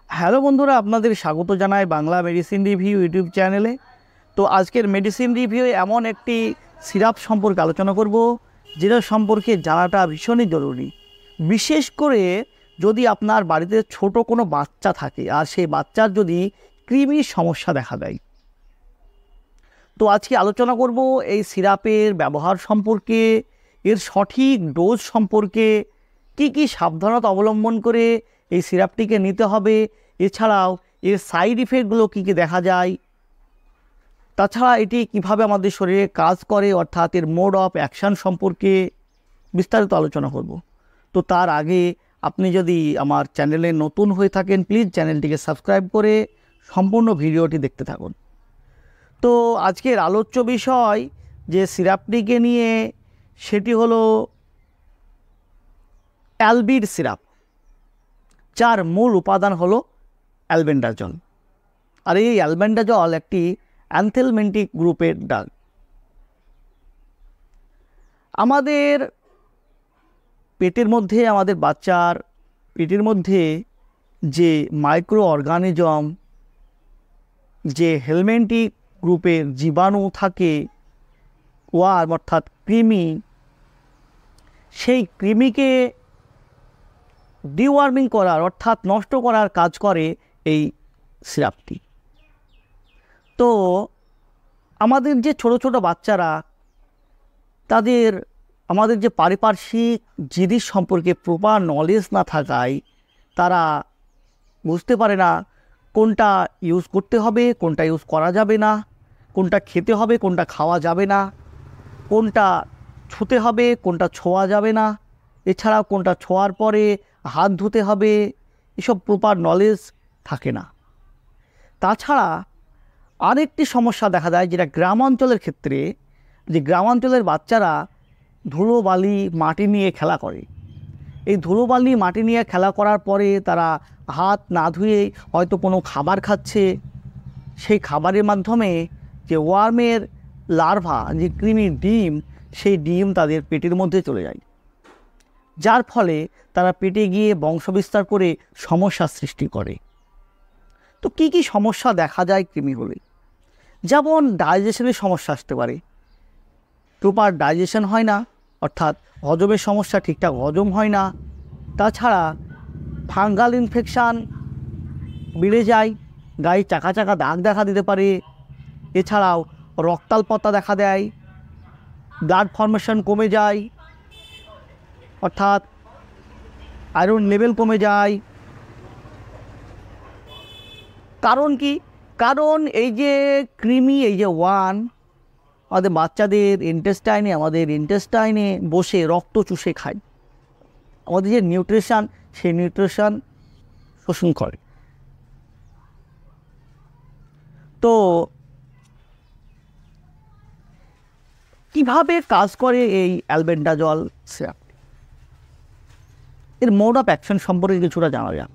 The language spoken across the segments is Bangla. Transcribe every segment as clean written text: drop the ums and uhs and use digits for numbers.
হ্যালো বন্ধুরা, আপনাদের স্বাগত জানাই বাংলা মেডিসিন রিভিউ ইউটিউব চ্যানেলে। তো আজকের মেডিসিন রিভিউ এমন একটি সিরাপ সম্পর্কে আলোচনা করব যেটা সম্পর্কে জানাটা ভীষণই জরুরি। বিশেষ করে যদি আপনার বাড়িতে ছোট কোনো বাচ্চা থাকে আর সেই বাচ্চার যদি কৃমির সমস্যা দেখা দেয়। তো আজকে আলোচনা করব এই সিরাপের ব্যবহার সম্পর্কে, এর সঠিক ডোজ সম্পর্কে, কি সাবধানতা অবলম্বন করে এই সিরাপটিকে নিতে হবে, এছাড়াও এর সাইড ইফেক্টগুলো কী দেখা যায়, তাছাড়া এটি কিভাবে আমাদের শরীরে কাজ করে অর্থাৎ এর মোড অফ অ্যাকশান সম্পর্কে বিস্তারিত আলোচনা করব। তো তার আগে আপনি যদি আমার চ্যানেলে নতুন হয়ে থাকেন, প্লিজ চ্যানেলটিকে সাবস্ক্রাইব করে সম্পূর্ণ ভিডিওটি দেখতে থাকুন। তো আজকের আলোচ্য বিষয় যে সিরাপটিকে নিয়ে, সেটি হলো অ্যালবিড সিরাপ, যার মূল উপাদান হলো অ্যালবেন্ডাজল। আর এই অ্যালবেন্ডাজল একটি অ্যানথেলমেন্টিক গ্রুপের ড্রাগ। আমাদের পেটের মধ্যে, আমাদের বাচ্চার পেটের মধ্যে যে মাইক্রো অর্গানিজম, যে হেলমেন্টিক গ্রুপের জীবাণু থাকে, ওয়ার্ম অর্থাৎ কৃমি, সেই কৃমিকে ডিওয়ার্মিং করার অর্থাৎ নষ্ট করার কাজ করে এই সিরাপটি। তো আমাদের যে ছোট ছোট বাচ্চারা, তাদের আমাদের যে পারিপার্শ্বিক জিনিস সম্পর্কে প্রপার নলেজ না থাকায় তারা বুঝতে পারে না কোনটা ইউজ করতে হবে, কোনটা ইউজ করা যাবে না, কোনটা খেতে হবে, কোনটা খাওয়া যাবে না, কোনটা ছুঁতে হবে, কোনটা ছোঁয়া যাবে না, এছাড়াও কোনটা ছোঁয়ার পরে হাত ধুতে হবে, এসব প্রপার নলেজ থাকে না। তাছাড়া আরেকটি সমস্যা দেখা যায় যেটা গ্রামাঞ্চলের ক্ষেত্রে, যে গ্রামাঞ্চলের বাচ্চারা ধুলোবালি মাটি নিয়ে খেলা করে। এই ধুলোবালি মাটি নিয়ে খেলা করার পরে তারা হাত না ধুয়ে হয়তো কোনো খাবার খাচ্ছে, সেই খাবারের মাধ্যমে যে ওয়ার্মের লার্ভা, যে কৃমির ডিম, সেই ডিম তাদের পেটের মধ্যে চলে যায়, যার ফলে তারা পেটে গিয়ে বংশবিস্তার করে সমস্যার সৃষ্টি করে। তো কি সমস্যা দেখা যায় কৃমি হলে? যেমন ডাইজেশনের সমস্যা আসতে পারে, প্রপার ডাইজেশন হয় না, অর্থাৎ হজমের সমস্যা, ঠিকঠাক হজম হয় না। তাছাড়া ফাঙ্গাল ইনফেকশান বেড়ে যায়, গায়ে চাকা চাকা দাগ দেখা দিতে পারে। এছাড়াও রক্তাল্পতা দেখা দেয়, ব্লাড ফর্মেশন কমে যায়, অর্থাৎ আয়রন লেভেল কমে যায়। কারণ কি? কারণ এই যে কৃমি, এই যে আমাদের বাচ্চাদের আমাদের ইন্টেস্টাইনে বসে রক্ত চুষে খায়, আমাদের যে নিউট্রিশন, সেই নিউট্রিশন শোষণ করে। তো কিভাবে কাজ করে এই অ্যালবেন্ডাজল সিরাপ? এর মোড অফ অ্যাকশন সম্পর্কে কিছুটা জানা যাক।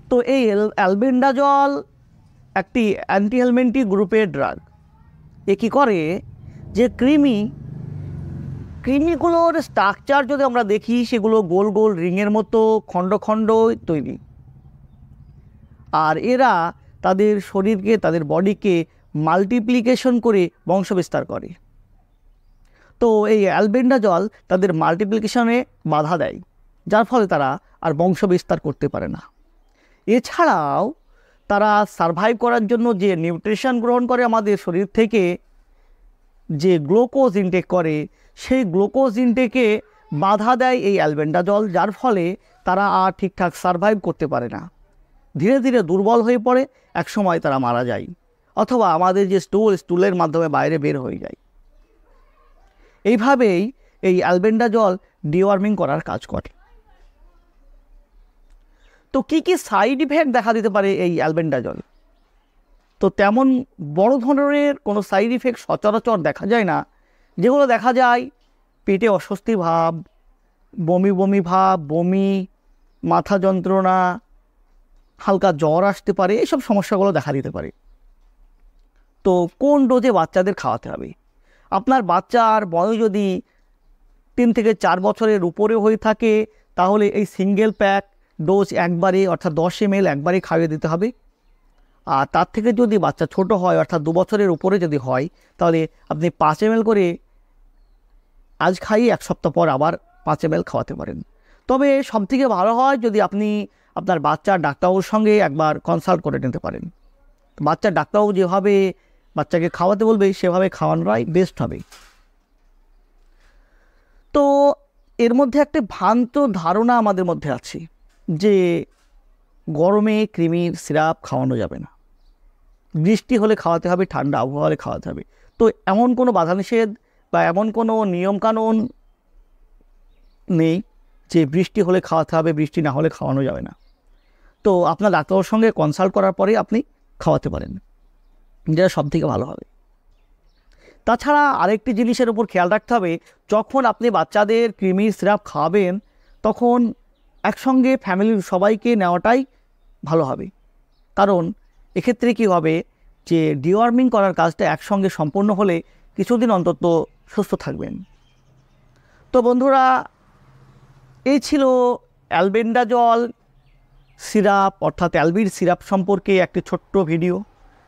তো এই অ্যালবেন্ডাজল একটি অ্যান্টিহেলমেন্টিক গ্রুপের ড্রাগ। এ কী করে, যে কৃমিগুলোর স্ট্রাকচার যদি আমরা দেখি, সেগুলো গোল গোল রিংয়ের মতো খণ্ড খণ্ড তৈরি। আর এরা তাদের শরীরকে, তাদের বডিকে মাল্টিপ্লিকেশন করে বংশবিস্তার করে। তো এই অ্যালবেন্ডাজল তাদের মাল্টিপ্লিকেশনে বাধা দেয়, যার ফলে তারা আর বংশবিস্তার করতে পারে না। এছাড়াও তারা সারভাইভ করার জন্য যে নিউট্রিশন গ্রহণ করে আমাদের শরীর থেকে, যে গ্লুকোজ ইনটেক করে, সেই গ্লুকোজ ইনটেকে বাধা দেয় এই অ্যালবেন্ডাজল, যার ফলে তারা আর ঠিকঠাক সারভাইভ করতে পারে না, ধীরে ধীরে দুর্বল হয়ে পড়ে, একসময় তারা মারা যায়, অথবা আমাদের যে স্টুলের মাধ্যমে বাইরে বের হয়ে যায়। এইভাবেই এই অ্যালবেন্ডাজল ডিওয়ার্মিং করার কাজ করে। তো কি সাইড ইফেক্ট দেখা দিতে পারে এই অ্যালবেন্ডাজল? তো তেমন বড় ধরনের কোনো সাইড ইফেক্ট সচরাচর দেখা যায় না। যেগুলো দেখা যায়, পেটে অস্বস্তি ভাব, বমি বমি ভাব, বমি, মাথা যন্ত্রণা, হালকা জ্বর আসতে পারে, এইসব সমস্যাগুলো দেখা দিতে পারে। তো কোন ডোজে বাচ্চাদের খাওয়াতে হবে? আপনার বাচ্চার বয়স যদি 3 থেকে 4 বছরের উপরে হয়ে থাকে, তাহলে এই সিঙ্গেল প্যাক ডোজ একবারে অর্থাৎ 10 ml একবারে খাইয়ে দিতে হবে। আর তার থেকে যদি বাচ্চা ছোট হয় অর্থাৎ 2 বছরের উপরে যদি হয় তাহলে আপনি 5 ml করে আজ খাইয়ে 1 সপ্তাহ পর আবার 5 ml খাওয়াতে পারেন। তবে সবথেকে ভালো হয় যদি আপনি আপনার বাচ্চার ডাক্তারবাবুর সঙ্গে একবার কনসাল্ট করে নিতে পারেন। বাচ্চার ডাক্তারবাবু যেভাবে বাচ্চাকে খাওয়াতে বলবে সেভাবে খাওয়ানোটাই বেস্ট হবে। তো এর মধ্যে একটা ভ্রান্ত ধারণা আমাদের মধ্যে আছে যে গরমে কৃমির সিরাপ খাওয়ানো যাবে না, বৃষ্টি হলে খাওয়াতে হবে, ঠান্ডা আবহাওয়া হলে খাওয়াতে হবে। তো এমন কোনো বাধা নিষেধ বা এমন কোনো নিয়মকানুন নেই যে বৃষ্টি হলে খাওয়াতে হবে, বৃষ্টি না হলে খাওয়ানো যাবে না। তো আপনার ডাক্তারের সঙ্গে কনসাল্ট করার পরে আপনি খাওয়াতে পারেন, যেটা সবথেকে ভালো হবে। তাছাড়া আরেকটি জিনিসের উপর খেয়াল রাখতে হবে, যখন আপনি বাচ্চাদের কৃমির সিরাপ খাওয়াবেন তখন একসঙ্গে ফ্যামিলির সবাইকে নেওয়াটাই ভালো হবে। কারণ এক্ষেত্রে কী হবে যে ডিওয়ার্মিং করার কাজটা একসঙ্গে সম্পূর্ণ হলে কিছুদিন অন্তত সুস্থ থাকবেন। তো বন্ধুরা, এই ছিল অ্যালবেন্ডাজল সিরাপ অর্থাৎ অ্যালবির সিরাপ সম্পর্কে একটি ছোট্ট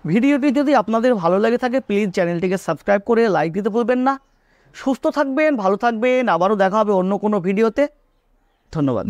ভিডিওটি যদি আপনাদের ভালো লাগে থাকে প্লিজ চ্যানেলটিকে সাবস্ক্রাইব করে লাইক দিতে ভুলবেন না। সুস্থ থাকবেন, ভালো থাকবেন, আবারও দেখা হবে অন্য কোনো ভিডিওতে। ধন্যবাদ।